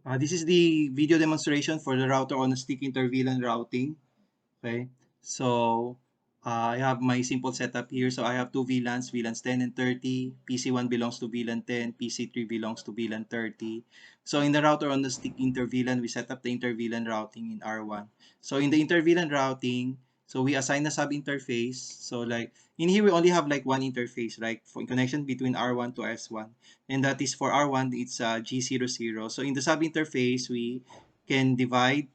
This is the video demonstration for the router on a stick inter-VLAN routing. Okay, so I have my simple setup here. So I have two VLANs, VLANs 10 and 30. PC1 belongs to VLAN 10, PC3 belongs to VLAN 30. So in the router on the stick inter-VLAN, we set up the inter-VLAN routing in R1. So in the inter-VLAN routing, so we assign a sub-interface. So like in here, we only have like one interface, right? For connection between R1 to S1. And that is for R1, it's G00. So in the sub-interface, we can divide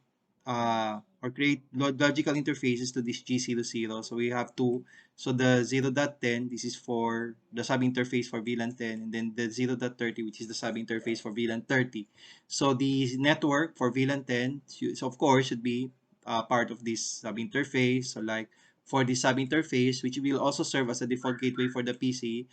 or create logical interfaces to this G00. So we have two. So the 0.10, this is for the sub interface for VLAN 10, and then the 0.30, which is the sub interface for VLAN 30. So the network for VLAN 10, so of course, should be part of this sub interface. So like for the sub interface, which will also serve as a default gateway for the PC.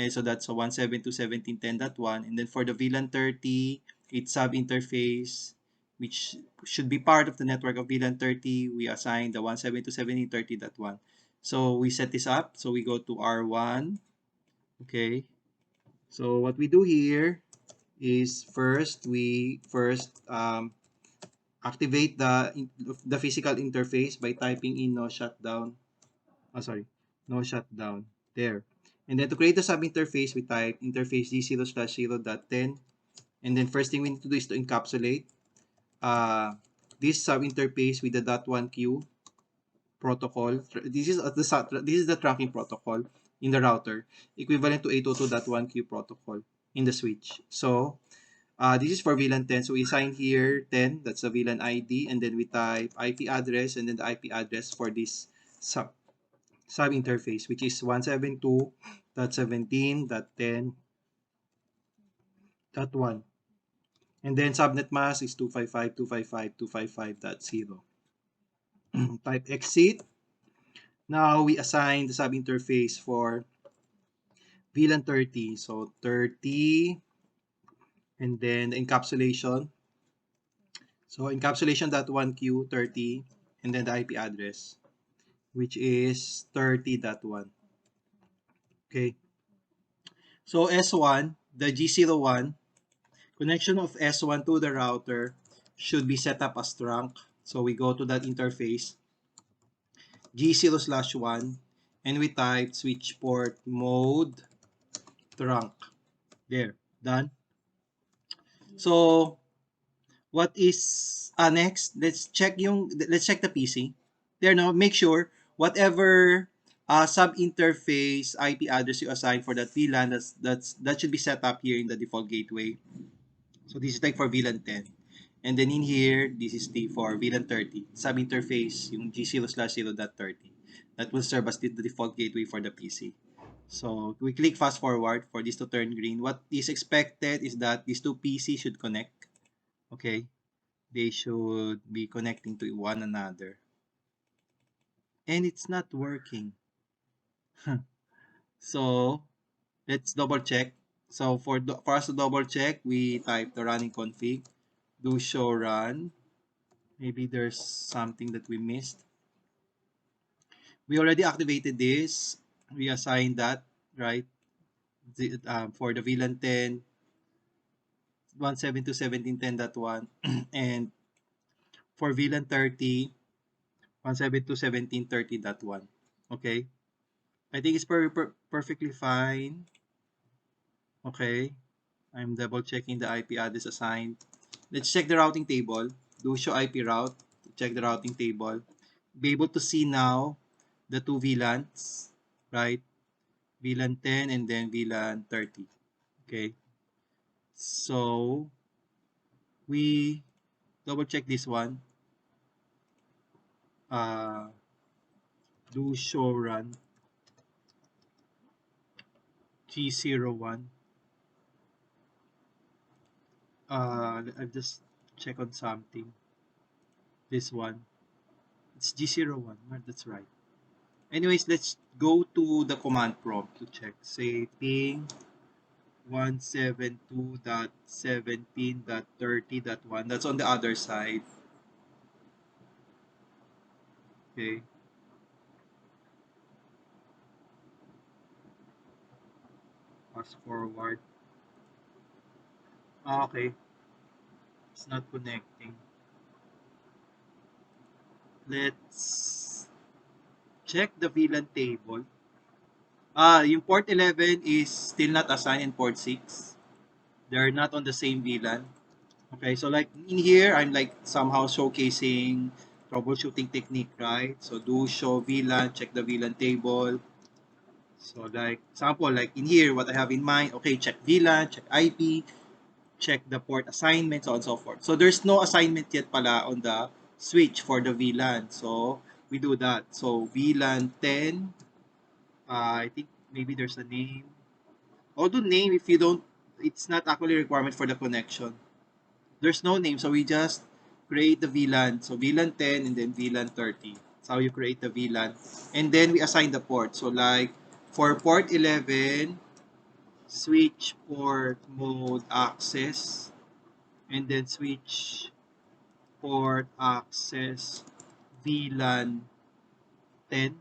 So that's a 172.17.10.1. And then for the VLAN 30, it's sub interface, which should be part of the network of VLAN 30. We assign the 172.17.30.1. So we set this up. So we go to R1. Okay. So what we do here is we first activate the physical interface by typing in no shutdown. Oh, sorry, no shutdown there. And then to create the sub interface, we type interface G0/0.10. And then first thing we need to do is to encapsulate uh, this sub interface with the .1q protocol. This is the trunking protocol in the router, equivalent to 802.1q protocol in the switch. So this is for VLAN 10. So we assign here 10, that's the VLAN ID, and then we type IP address and then the IP address for this sub interface, which is 172.17.10.1. And then subnet mask is 255.255.255.0. Type exit. Now we assign the sub interface for VLAN 30. So 30, and then the encapsulation. So encapsulation.1q 30, and then the IP address, which is 30.1. Okay. So S1, the G01, connection of S1 to the router should be set up as trunk. So we go to that interface, G0/1, and we type switch port mode trunk. There, done. So what is next? Let's check the PC. There, no, make sure whatever sub interface IP address you assign for that VLAN, that should be set up here in the default gateway. So this is like for VLAN 10. And then in here, this is the for VLAN 30. Sub interface, yung G0/0.30. That will serve as the default gateway for the PC. So we click fast forward for this to turn green. What is expected is that these two PC should connect. Okay. They should be connecting to one another. And it's not working. So let's double check. So for us to double check, we type the running config, do show run. Maybe there's something that we missed. We already activated this. We assigned that, right? For the VLAN 10, 172.17.10.1, and for VLAN 30, 172.17.30.1. Okay. I think it's perfectly fine. Okay. I'm double checking the IP address assigned. Let's check the routing table. Do show IP route. Check the routing table. Be able to see now the two VLANs, right? VLAN 10 and then VLAN 30. Okay. So we double check this one. Uh, do show run G01. I'll just check on something. This one. It's G01. That's right. Anyways, let's go to the command prompt to check. Say ping 172.17.30.1. That's on the other side. Okay. Fast forward. Okay. It's not connecting. Let's check the VLAN table. Yung port 11 is still not assigned in port 6. They're not on the same VLAN. Okay, so like in here, I'm like somehow showcasing troubleshooting technique, right? So do show VLAN, check the VLAN table. So like example, like in here, what I have in mind, okay, check VLAN, check IP, check the port assignment, so on and so forth. So there's no assignment yet pala on the switch for the VLAN. So we do that. So VLAN 10, I think maybe there's a name. Although name, if you don't, it's not actually a requirement for the connection. There's no name, so we just create the VLAN. So VLAN 10 and then VLAN 30. That's how you create the VLAN. And then we assign the port. So like for port 11, switch port mode access, and then switch port access VLAN 10.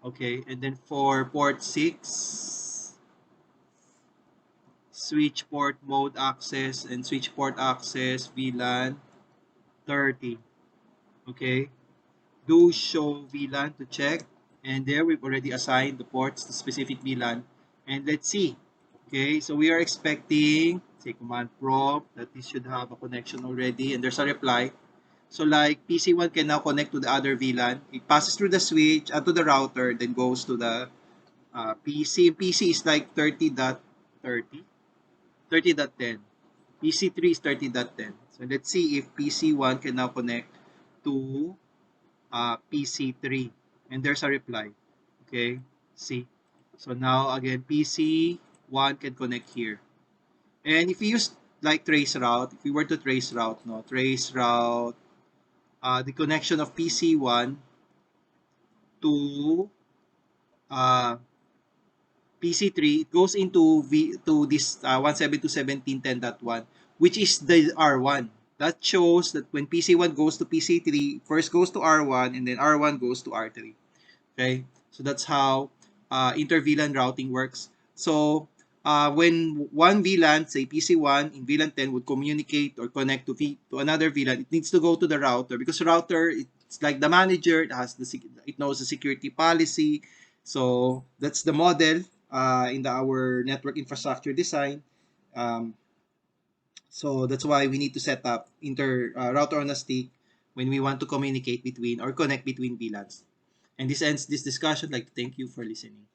Okay, and then for port 6, switch port mode access and switch port access VLAN 30. Okay, do show VLAN to check, and there we've already assigned the ports to specific VLAN. And let's see. Okay, so we are expecting, say command prompt, that this should have a connection already, and there's a reply. So like PC1 can now connect to the other VLAN. It passes through the switch and to the router, then goes to the PC. PC is like 30.30, 30.10. PC3 is 30.10. So let's see if PC1 can now connect to PC3. And there's a reply. Okay, see. So now again, PC1 can connect here. And if you use like trace route, if we were to trace route, no, trace route, the connection of PC1 to uh, PC3, it goes into to this 172.17.10.1, which is the R1. That shows that when PC1 goes to PC3, first goes to R1 and then R1 goes to R3. Okay, so that's how inter-VLAN routing works. So when one VLAN, say PC1 in VLAN 10 would communicate or connect to another VLAN, it needs to go to the router because router, it's like the manager. It knows the security policy. So that's the model in our network infrastructure design. Um, so that's why we need to set up router on a stick when we want to communicate between or connect between VLANs. And this ends this discussion. I'd like to thank you for listening.